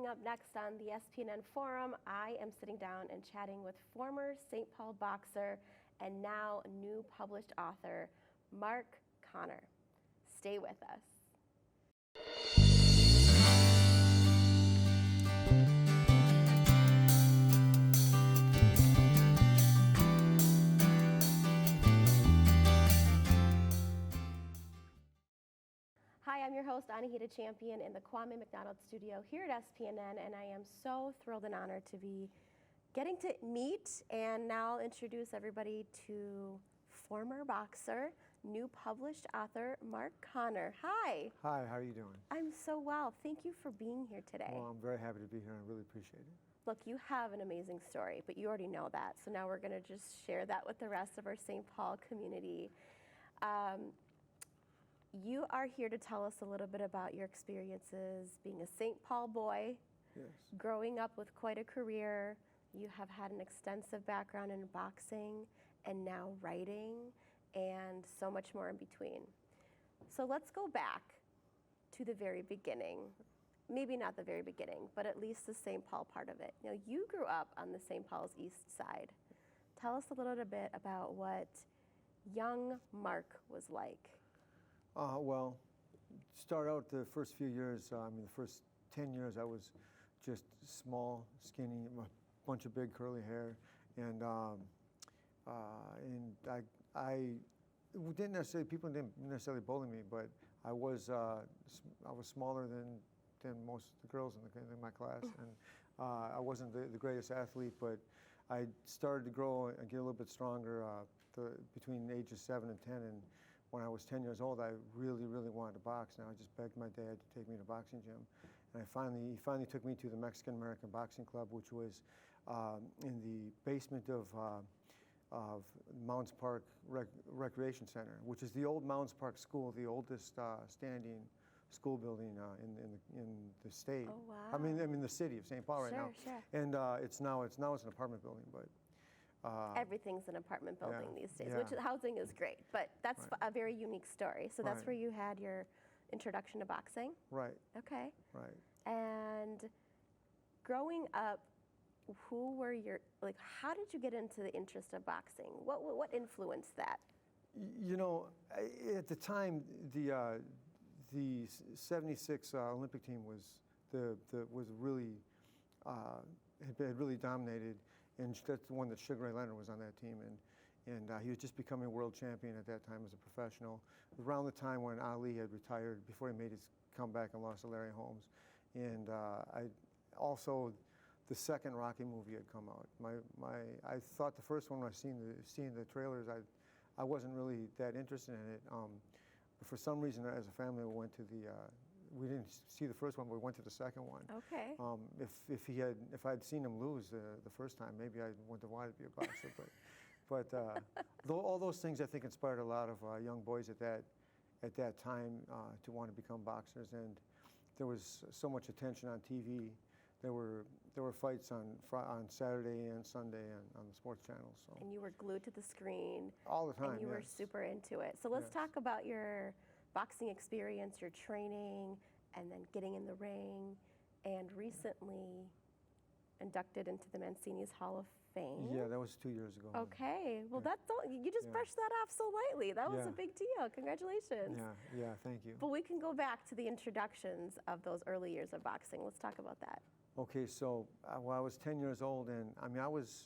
up next on the SPNN Forum, I am sitting down and chatting with former St. Paul boxer and now new published author, Mark Connor. Stay with us. Hi, I'm your host, Anahita Champion, in the Kwame McDonald studio here at SPNN, and I am so thrilled and honored to be getting to meet and now introduce everybody to former boxer, new published author, Mark Connor. Hi. Hi, how are you doing? I'm so well. Thank you for being here today. Well, I'm very happy to be here. I really appreciate it. Look, you have an amazing story, but you already know that, so now we're going to just share that with the rest of our St. Paul community. You are here to tell us a little bit about your experiences being a St. Paul boy, Yes. growing up with quite a career. You have had an extensive background in boxing and now writing and so much more in between. So let's go back to the very beginning. Maybe not the very beginning, but at least the St. Paul part of it. You know, you grew up on the St. Paul's east side. Tell us a little bit about what young Mark was like. Well, start out the first few years, the first 10 years, I was just small, skinny, a bunch of big curly hair, and I didn't necessarily, people didn't necessarily bully me, but I was smaller than most of the girls in my class, and I wasn't the greatest athlete, but I started to grow and get a little bit stronger between ages 7 and 10, and when I was 10 years old, I really, really wanted to box. Now I just begged my dad to take me to a boxing gym, and he finally took me to the Mexican American Boxing Club, which was in the basement of Mounds Park Recreation Center, which is the old Mounds Park School, the oldest standing school building in the state. Oh, wow. I mean the city of St. Paul right now. Sure. And it's now an apartment building, but. Everything's an apartment building these days, yeah. which housing is great, but that's Right. a very unique story. So that's Right. where you had your introduction to boxing? Right. Okay. Right. And growing up, who were how did you get into the interest of boxing? What influenced that? You know, at the time, the '76 Olympic team was really had really dominated, and that's the one that Sugar Ray Leonard was on that team, and he was just becoming a world champion at that time as a professional. Around the time when Ali had retired, before he made his comeback and lost to Larry Holmes, and also the second Rocky movie had come out. I thought the first one, when I seen the trailers, I wasn't really that interested in it. But for some reason, as a family, we went to we didn't see the first one, but we went to the second one. Okay. If I'd seen him lose the first time, maybe I wouldn't have wanted to be a boxer. but all those things, I think, inspired a lot of young boys at that time to want to become boxers. And there was so much attention on TV. There were fights on Saturday and Sunday on the sports channels. So. And you were glued to the screen. All the time. And you were super into it. So let's talk about your boxing experience, your training, and then getting in the ring, and recently inducted into the Mancini's Hall of Fame. Yeah, that was 2 years ago. Okay, well you just brushed that off so lightly. That was a big deal. Congratulations. Yeah, thank you. But we can go back to the introductions of those early years of boxing. Let's talk about that. Okay, so well, I was 10 years old, and I was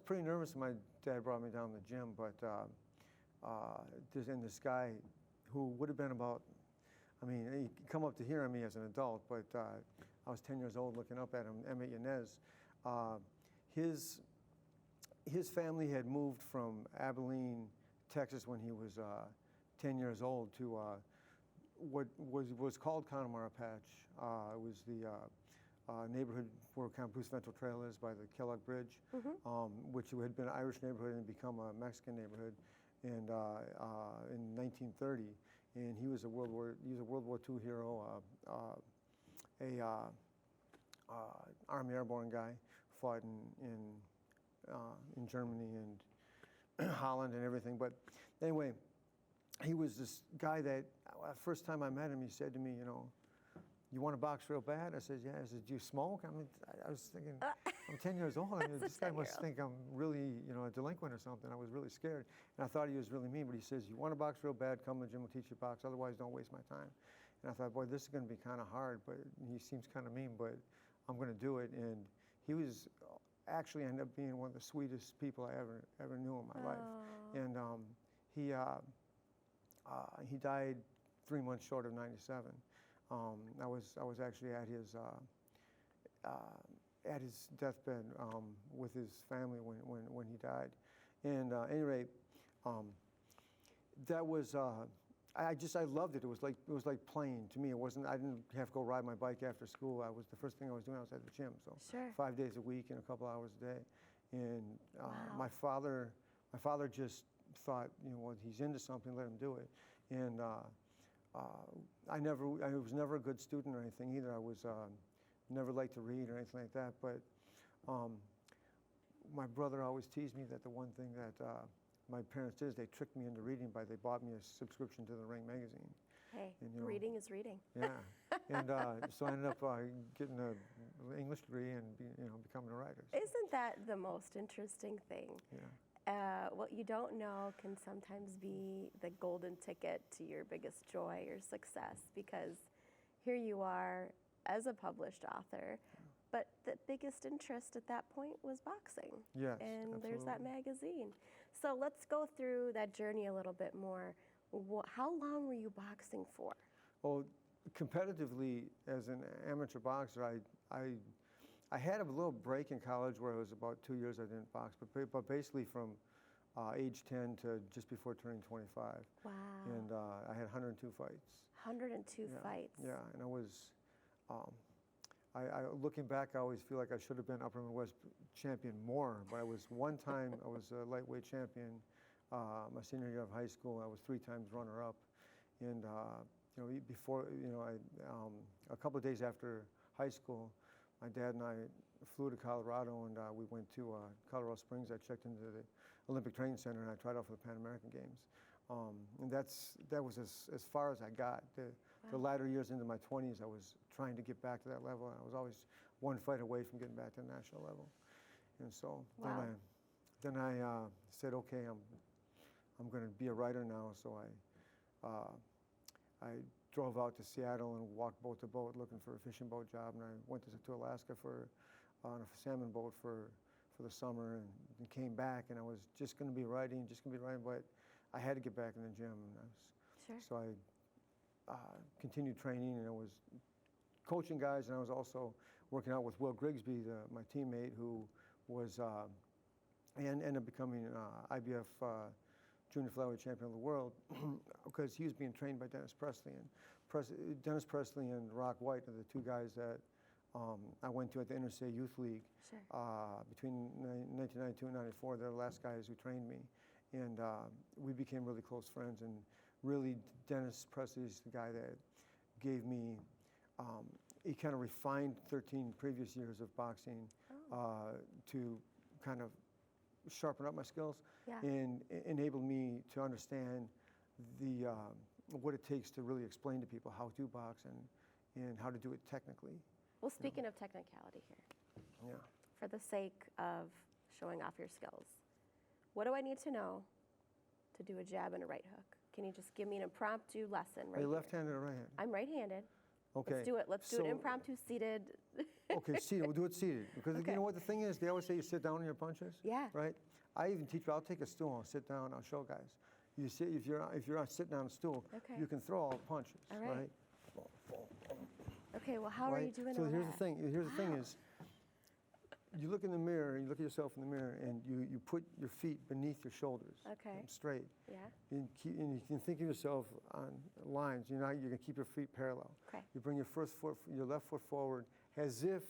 pretty nervous when my dad brought me down to the gym, but this guy who would have been about, he'd come up to hear me as an adult, but I was 10 years old looking up at him, Emmett Yanez. His family had moved from Abilene, Texas when he was 10 years old to what was called Connemara Patch. It was the neighborhood where Campus Vento Trail is by the Kellogg Bridge, which had been an Irish neighborhood and become a Mexican neighborhood, and in 1930. And he was a World War II hero, Army Airborne guy, fought in Germany and Holland and everything. But anyway, he was this guy that first time I met him, he said to me, you want to box real bad? I said, yeah. I said, do you smoke? I mean, I was thinking, I'm 10 years old. I mean, this guy must think I'm really, a delinquent or something. I was really scared. And I thought he was really mean, but he says, you want to box real bad, come to the gym, we'll teach you to box. Otherwise, don't waste my time. And I thought, boy, this is going to be kind of hard, but he seems kind of mean, but I'm going to do it. And he was actually ended up being one of the sweetest people I ever knew in my life. And he died 3 months short of 97. I was actually at his deathbed with his family when he died. And at any rate, that was I loved it. It was like playing to me. It wasn't. I didn't have to go ride my bike after school. The first thing I was doing. I was at the gym. So sure. 5 days a week and a couple hours a day. And wow. my father just thought, well, he's into something, let him do it. And I was never a good student or anything either. I was never liked to read or anything like that. But my brother always teased me that the one thing that my parents did is they tricked me into reading they bought me a subscription to the Ring magazine. Hey, and, reading is reading. Yeah, and so I ended up getting an English degree and becoming a writer. So. Isn't that the most interesting thing? Yeah. What you don't know can sometimes be the golden ticket to your biggest joy or success, because here you are as a published author, but the biggest interest at that point was boxing. Yes, and absolutely. There's that magazine. So let's go through that journey a little bit more. How long were you boxing for? Well, competitively as an amateur boxer, I had a little break in college where it was about 2 years I didn't box, but basically from age 10 to just before turning 25. Wow. And I had 102 fights. 102 fights. Yeah, and I was, looking back, I always feel like I should have been upper Midwest champion more, but I was one time, I was a lightweight champion my senior year of high school. I was 3 times runner-up. And, before, a couple of days after high school, my dad and I flew to Colorado, and we went to Colorado Springs. I checked into the Olympic Training Center, and I tried out for the Pan American Games. And that was as far as I got. The latter years into my 20s, I was trying to get back to that level, and I was always one fight away from getting back to the national level. And so then I said, okay, I'm going to be a writer now. So I drove out to Seattle and walked boat to boat looking for a fishing boat job, and I went to Alaska on a salmon boat for the summer, and came back, and I was just going to be writing, but I had to get back in the gym. And So I continued training, and I was coaching guys, and I was also working out with Will Grigsby, my teammate, who was and ended up becoming IBF junior flyweight champion of the world because he was being trained by Dennis Presley. And Dennis Presley and Rock White are the 2 guys that I went to at the Interstate Youth League between 1992 and 94. They're the last guys who trained me. And we became really close friends. And really, Dennis Presley is the guy that gave me, he kind of refined 13 previous years of boxing to kind of sharpen up my skills and enabled me to understand what it takes to really explain to people how to box and how to do it technically. Well, speaking of technicality here, for the sake of showing off your skills, what do I need to know to do a jab and a right hook? Can you just give me an impromptu lesson right Are you here? left-handed or right-handed? I'm right-handed. Okay. Let's do it. Let's do it impromptu, seated. Okay, seated. We'll do it seated. Because you know what the thing is? They always say you sit down on your punches. Yeah. Right? I even teach, I'll take a stool, I'll sit down, I'll show guys. You sit, if you're sitting on a stool, you can throw all punches, right? Okay, well, how are you doing all here's that? the thing. Here's the thing is, you look in the mirror, you look at yourself in the mirror, and you put your feet beneath your shoulders, straight. Yeah. And you can think of yourself on lines. You can keep your feet parallel. Okay. You bring your left foot forward, as if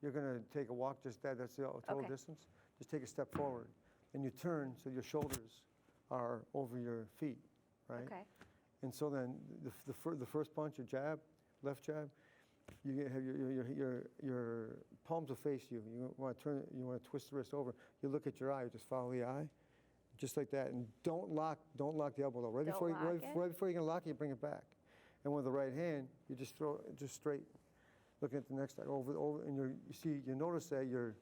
you're going to take a walk. Just that's the total distance. Just take a step forward, and you turn so your shoulders are over your feet, right? Okay. And so then the first punch, your jab, left jab, you have your palms will face you. You want to twist the wrist over. You look at your eye. Just follow the eye, just like that. And don't lock the elbow though. Right before you're gonna lock it, you bring it back. And with the right hand, you just throw it just straight looking at the next side, over, and you notice that your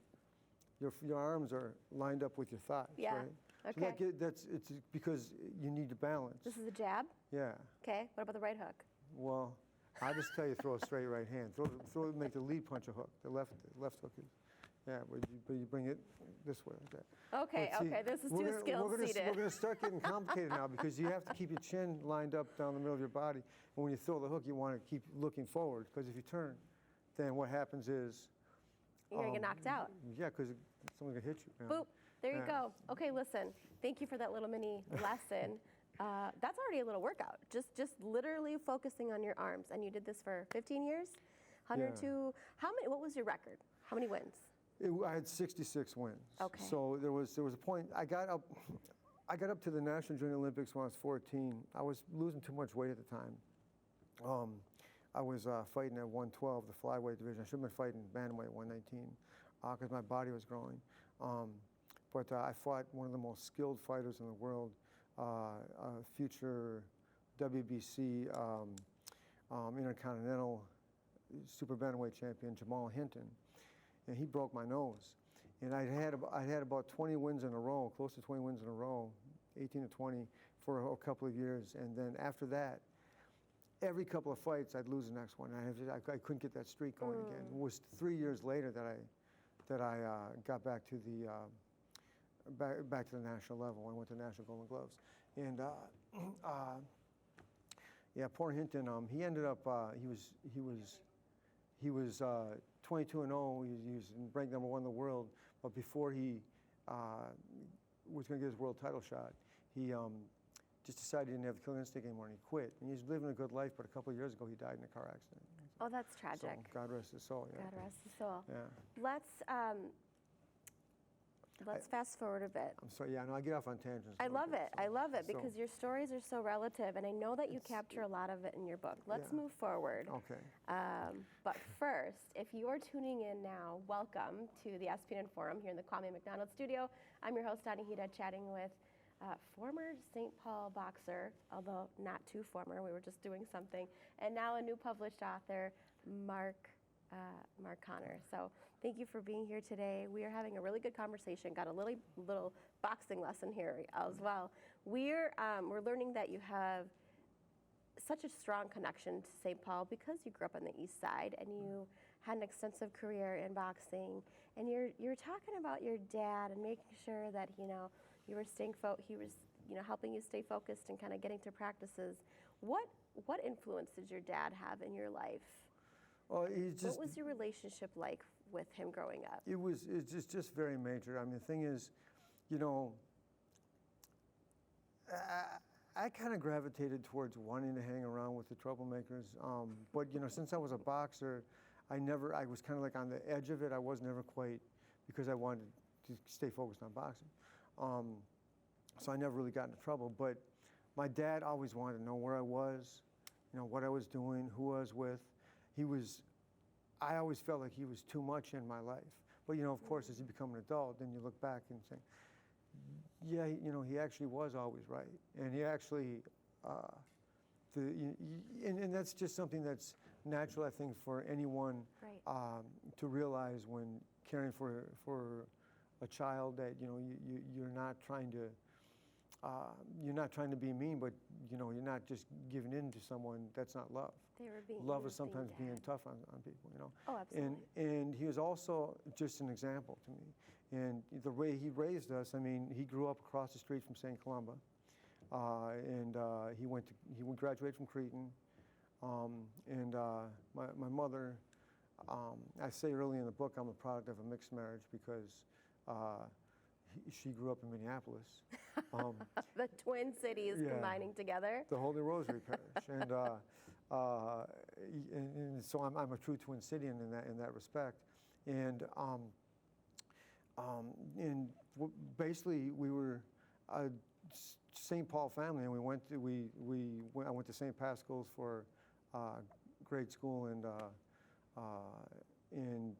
arms are lined up with your thighs, Yeah. right? Okay. So it's because you need to balance. This is a jab? Yeah. Okay. What about the right hook? Well, I just tell you, throw a straight right hand. Make the lead punch a hook. The left hook is, yeah, but you bring it this way like that. Okay, But see, okay, this is we're too gonna- skill We're seated. going to start getting complicated now because you have to keep your chin lined up down the middle of your body. And when you throw the hook, you want to keep looking forward because if you turn, then what happens is, You're going to get knocked out. yeah, because someone can hit you. You know? Boop. There you Yeah. go. Okay, listen. Thank you for that little mini lesson. That's already a little workout. Just literally focusing on your arms. And you did this for 15 years? 102. How many? What was your record? How many wins? I had 66 wins. Okay. So there was a point. I got up to the National Junior Olympics when I was 14. I was losing too much weight at the time. I was fighting at 112, the flyweight division. I should have been fighting bantamweight at 119 because my body was growing. But I fought one of the most skilled fighters in the world, future WBC Intercontinental Super Bantamweight champion Jamal Hinton, and he broke my nose. And I had about 20 wins in a row, close to 20 wins in a row, 18 to 20 for a couple of years. And then after that, every couple of fights I'd lose the next one. I couldn't get that streak going again. It was 3 years later that I got back to the back to the national level. I went to National Golden Gloves, and yeah, poor Hinton. He ended up he was 22-0. He was ranked #1 in the world, but before he was going to get his world title shot, he just decided he didn't have the killing instinct anymore, and he quit. And he's living a good life, but a couple of years ago, he died in a car accident. Oh, that's tragic. So, God rest his soul. Yeah. God rest his soul. Yeah. Let's fast forward a bit. I'm sorry. Yeah, no, I get off on tangents. I a little love bit, it. so- I love it so- because your stories are so relative, and I know that you capture a lot of it in your book. Let's Yeah. move forward. Okay. But first, if you are tuning in now, welcome to the SPNN Forum here in the Kwame McDonald studio. I'm your host, Anahita, chatting with former St. Paul boxer, although not too former, we were just doing something, and now a new published author, Mark Connor. So thank you for being here today. We are having a really good conversation. Got a little boxing lesson here as well. We're learning that you have such a strong connection to St. Paul because you grew up on the East Side and you had an extensive career in boxing. And you're talking about your dad and making sure that you were he was helping you stay focused and kind of getting to practices. What influence did your dad have in your life? Well, he's just. What was your relationship like with him growing up? It's just very major. I mean, the thing is, I kind of gravitated towards wanting to hang around with the troublemakers. But since I was a boxer, I was kind of like on the edge of it. I was never quite, because I wanted to stay focused on boxing. So I never really got into trouble. But my dad always wanted to know where I was, what I was doing, who I was with. I always felt like he was too much in my life. But of course, as you become an adult, then you look back and say, yeah, he actually was always right, and he actually, and that's just something that's natural, I think, for anyone to realize when caring for a child, that you're not trying to be mean, but you're not just giving in to someone. That's not love. Love is sometimes being tough on people, Oh, absolutely. And he was also just an example to me. And the way he raised us, I mean, he grew up across the street from St. Columba, and he graduated from Cretin. And my mother, I say early in the book, I'm a product of a mixed marriage because she grew up in Minneapolis. The Twin Cities combining together. The Holy Rosary Parish, and so I'm a true Twin Citian in that respect, and basically we were a St. Paul family, and I went to St. Pascal's for grade school, and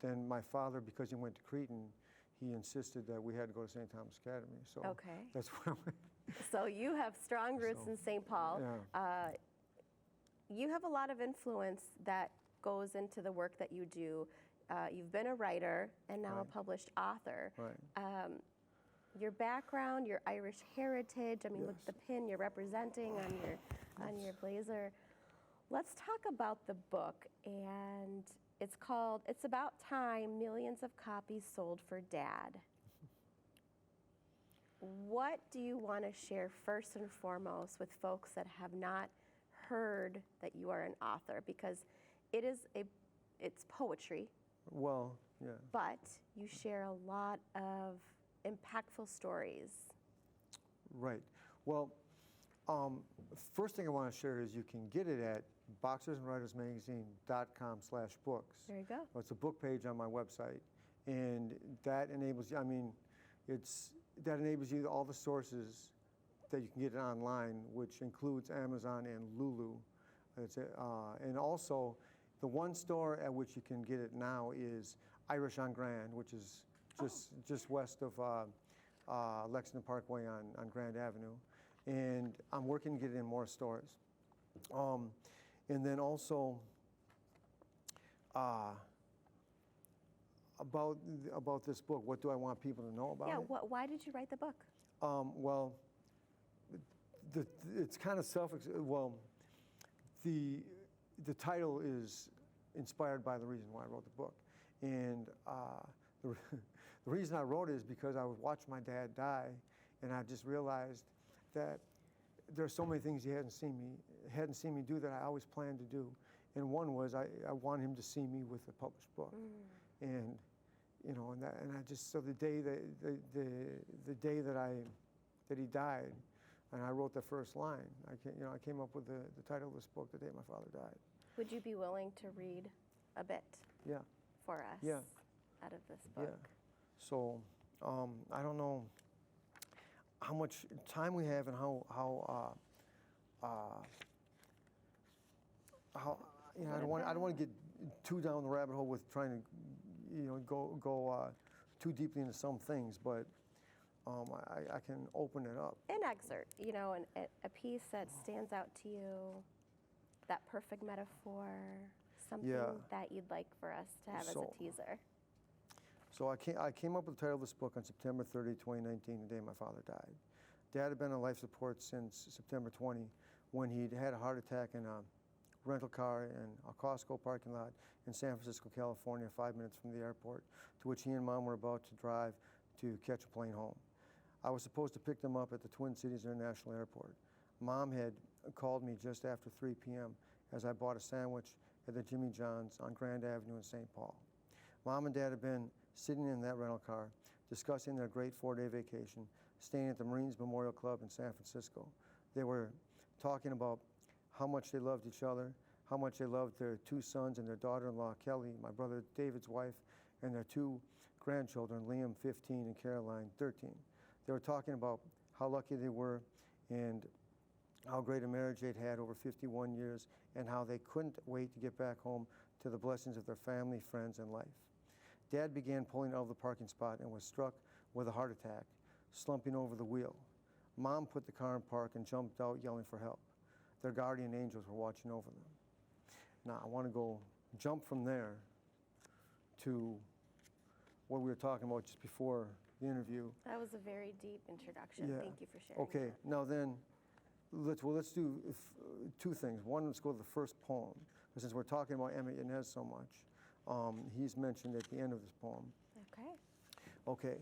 then my father, because he went to Cretin, he insisted that we had to go to St. Thomas Academy. So that's where I went. So you have strong roots in St. Paul. Yeah. You have a lot of influence that goes into the work that you do. You've been a writer and now a published author. Right. Your background, your Irish heritage, I mean, Yes. with the pin you're representing on your blazer. Let's talk about the book, and it's called It's About Time, Millions of Copies Sold for Dad. What do you want to share first and foremost with folks that have not heard that you are an author? Because it's poetry, Well, yeah. but you share a lot of impactful stories. Right. Well, first thing I want to share is you can get it at boxersandwritersmagazine.com/books. There you go. Well, it's a book page on my website, and that enables you. I mean, that enables you all the sources that you can get it online, which includes Amazon and Lulu. And also, the one store at which you can get it now is Irish on Grand, which is just west of Lexington Parkway on Grand Avenue. And I'm working to get it in more stores. And then also about this book, what do I want people to know about it? Yeah, why did you write the book? Well, it's kind of the title is inspired by the reason why I wrote the book. And the reason I wrote it is because I watched my dad die, and I just realized that there's so many things he hadn't seen me do that I always planned to do. And one was I want him to see me with a published book. And so the day that he died, and I wrote the first line, I came up with the title of this book, The Day My Father Died. Would you be willing to read a bit Yeah. for us Yeah. out of this book? Yeah. So I don't know how much time we have and how I don't want to get too down the rabbit hole with trying to go too deeply into some things, but I can open it up. An excerpt, a piece that stands out to you, that perfect metaphor, something that you'd like for us to have as a teaser. So I came up with the title of this book on September 30, 2019, the day my father died. Dad had been on life support since September 20, when he'd had a heart attack in a rental car in a Costco parking lot in San Francisco, California, 5 minutes from the airport, to which he and Mom were about to drive to catch a plane home. I was supposed to pick them up at the Twin Cities International Airport. Mom had called me just after 3 p.m. as I bought a sandwich at the Jimmy John's on Grand Avenue in St. Paul. Mom and Dad had been sitting in that rental car, discussing their great 4-day vacation, staying at the Marines Memorial Club in San Francisco. They were talking about how much they loved each other, how much they loved their 2 sons and their daughter-in-law, Kelly, my brother David's wife, and their 2 grandchildren, Liam, 15, and Caroline, 13. They were talking about how lucky they were and how great a marriage they'd had over 51 years, and how they couldn't wait to get back home to the blessings of their family, friends, and life. Dad began pulling out of the parking spot and was struck with a heart attack, slumping over the wheel. Mom put the car in park and jumped out yelling for help. Their guardian angels were watching over them. Now, I want to jump from there to what we were talking about just before the interview. That was a very deep introduction. Yeah. Thank you for sharing. Okay, now then, let's do 2 things. One, let's go to the first poem. Since we're talking about Emmett Yanez so much, he's mentioned at the end of this poem. Okay. Okay.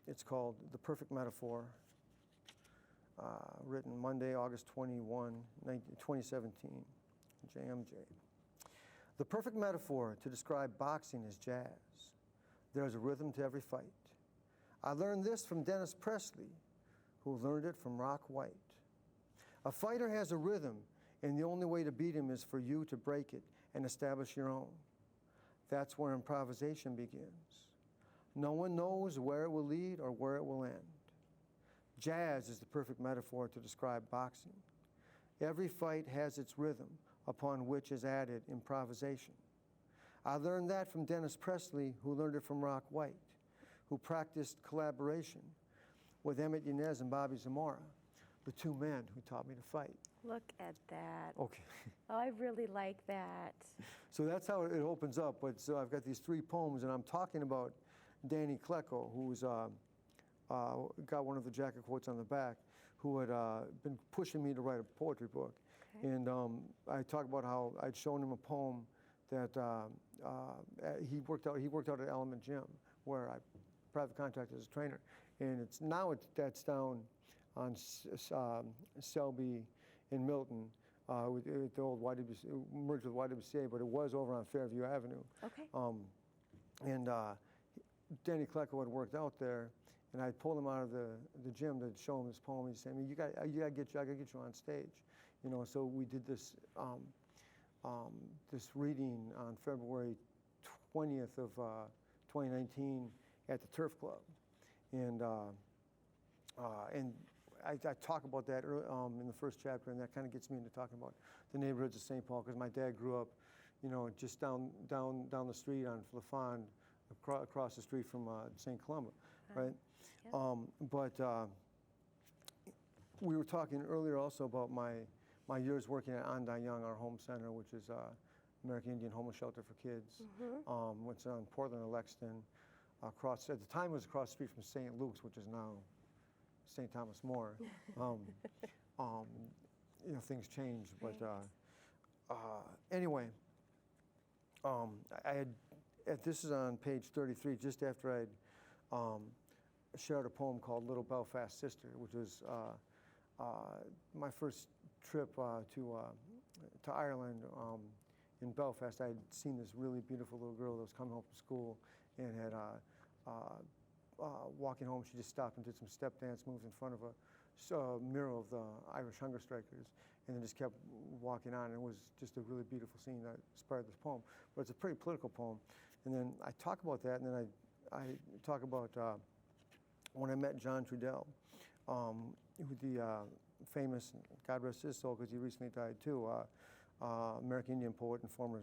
It's called The Perfect Metaphor, written Monday, August 21, 2017, JMJ. The perfect metaphor to describe boxing is jazz. There's a rhythm to every fight. I learned this from Dennis Presley, who learned it from Rock White. A fighter has a rhythm, and the only way to beat him is for you to break it and establish your own. That's where improvisation begins. No one knows where it will lead or where it will end. Jazz is the perfect metaphor to describe boxing. Every fight has its rhythm, upon which is added improvisation. I learned that from Dennis Presley, who learned it from Rock White, who practiced collaboration with Emmett Yanez and Bobby Zamora, the 2 men who taught me to fight. Look at that. Okay. Oh, I really like that. So that's how it opens up. But so I've got these 3 poems, and I'm talking about Danny Klecko, who's got one of the jacket quotes on the back, who had been pushing me to write a poetry book. Okay. And I talk about how I'd shown him a poem that he worked out at Element Gym, where I private contracted as a trainer. And that's down on Selby in Milton, with the old YWCA, merged with YWCA, but it was over on Fairview Avenue. Okay. And Danny Klecko had worked out there, and I pulled him out of the gym to show him this poem. He said, I mean, I gotta get you on stage, you know. So we did this this reading on February 20th of 2019 at the Turf Club, and I talk about that in the first chapter, and that kind of gets me into talking about the neighborhoods of St. Paul, because my dad grew up, you know, just down the street on Lafond, across the street from St. Columba, right? Yeah. We were talking earlier also about my years working at Andai Young, our home center, which is American Indian homeless shelter for kids. It's on Portland and Lexington. At the time, it was across the street from St. Luke's, which is now St. Thomas More. You know, things change, but anyway, this is on page 33, just after I'd shared a poem called Little Belfast Sister, which was my first trip to Ireland. In Belfast, I had seen this really beautiful little girl that was coming home from school, and had walking home, she just stopped and did some step dance moves in front of a mural of the Irish hunger strikers, and then just kept walking on. And it was just a really beautiful scene that inspired this poem. But it's a pretty political poem. And then I talk about that, and then I talk about when I met John Trudell, the famous, God rest his soul, because he recently died too, American Indian poet and former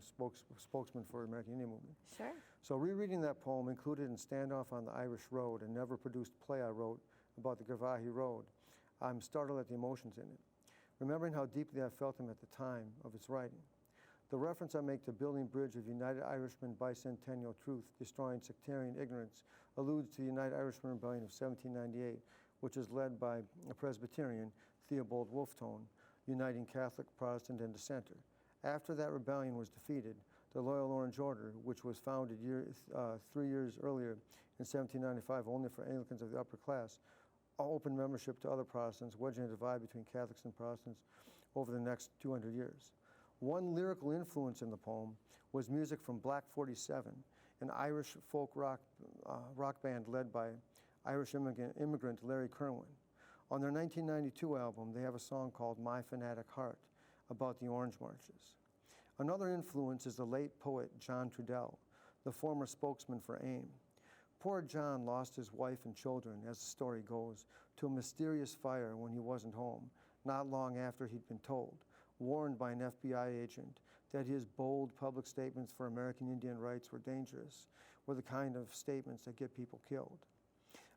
spokesman for the American Indian movement. Sure. So rereading that poem, included in Standoff on the Irish Road, a never-produced play I wrote about the Garvaghey Road, I'm startled at the emotions in it, remembering how deeply I felt him at the time of its writing. The reference I make to building bridge of United Irishman bicentennial truth, destroying sectarian ignorance, alludes to the United Irishman Rebellion of 1798, which is led by a Presbyterian, Theobald Wolftone, uniting Catholic, Protestant, and Dissenter. After that rebellion was defeated, the Loyal Orange Order, which was founded 3 years earlier in 1795 only for Anglicans of the upper class, opened membership to other Protestants, wedging a divide between Catholics and Protestants over the next 200 years. One lyrical influence in the poem was music from Black 47, an Irish folk rock band led by Irish immigrant Larry Kerwin. On their 1992 album, they have a song called My Fanatic Heart about the Orange Marches. Another influence is the late poet John Trudell, the former spokesman for AIM. Poor John lost his wife and children, as the story goes, to a mysterious fire when he wasn't home, not long after he'd been told, warned by an FBI agent, that his bold public statements for American Indian rights were dangerous, were the kind of statements that get people killed.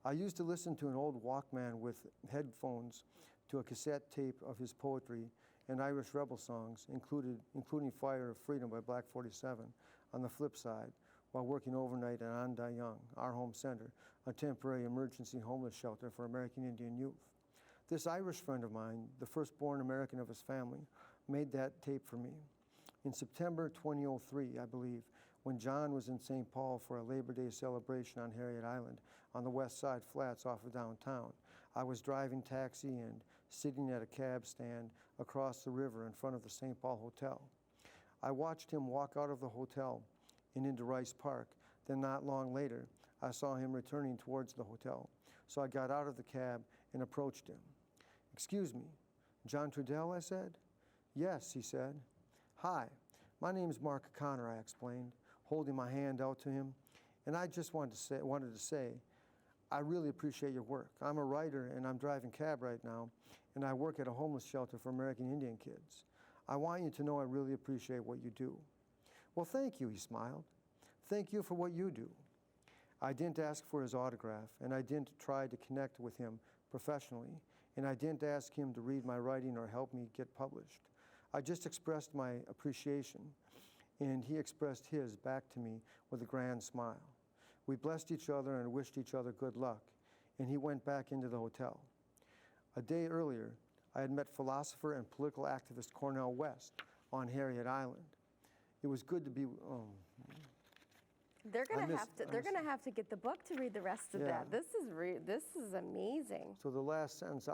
I used to listen to an old Walkman with headphones to a cassette tape of his poetry and Irish rebel songs, including Fire of Freedom by Black 47, on the flip side, while working overnight at Andai Young, our home center, a temporary emergency homeless shelter for American Indian youth. This Irish friend of mine, the firstborn American of his family, made that tape for me. In September 2003, I believe, when John was in St. Paul for a Labor Day celebration on Harriet Island on the west side flats off of downtown, I was driving taxi and sitting at a cab stand across the river in front of the St. Paul Hotel. I watched him walk out of the hotel and into Rice Park. Then not long later, I saw him returning towards the hotel. So I got out of the cab and approached him. "Excuse me, John Trudell?" I said. "Yes," he said. "Hi, my name's Mark Connor," I explained, holding my hand out to him. "And I just wanted to say, I really appreciate your work. I'm a writer and I'm driving cab right now, and I work at a homeless shelter for American Indian kids. I want you to know I really appreciate what you do." "Well, thank you," he smiled. "Thank you for what you do." I didn't ask for his autograph, and I didn't try to connect with him professionally. and I didn't ask him to read my writing or help me get published. I just expressed my appreciation, and he expressed his back to me with a grand smile. We blessed each other and wished each other good luck, and he went back into the hotel. A day earlier, I had met philosopher and political activist Cornel West on Harriet Island. It was good to be. They're gonna have to get the book to read the rest of that. This is amazing. So the last sentence,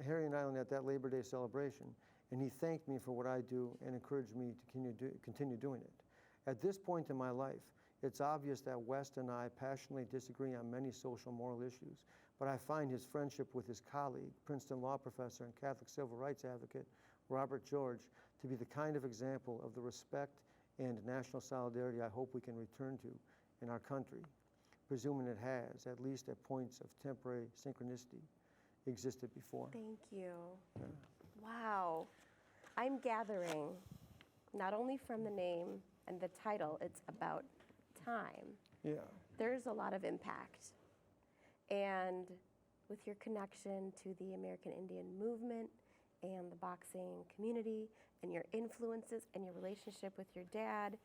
Harriet Island at that Labor Day celebration, and he thanked me for what I do and encouraged me to continue doing it. At this point in my life, it's obvious that West and I passionately disagree on many social moral issues, but I find his friendship with his colleague, Princeton law professor and Catholic civil rights advocate, Robert George, to be the kind of example of the respect and national solidarity I hope we can return to in our country, presuming it has, at least at points of temporary synchronicity, existed before. Thank you. Yeah. Wow. I'm gathering, not only from the name and the title, it's about time. Yeah. There's a lot of impact. And with your connection to the American Indian movement and the boxing community and your influences and your relationship with your dad,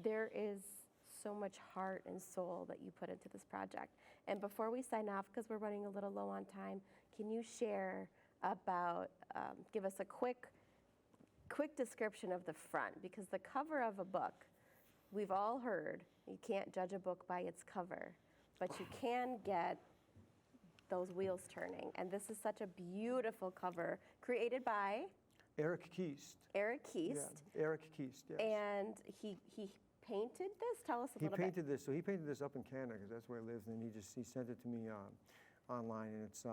there is so much heart and soul that you put into this project. And before we sign off, because we're running a little low on time, can you share about, give us a quick description of the front? Because the cover of a book, we've all heard, you can't judge a book by its cover, but you can get those wheels turning. And this is such a beautiful cover created by Eric Keast. Eric Keast. Yeah, Eric Keast, yes. And he painted this? Tell us a little bit. He painted this. So he painted this up in Canada because that's where he lives, and he sent it to me online, and it's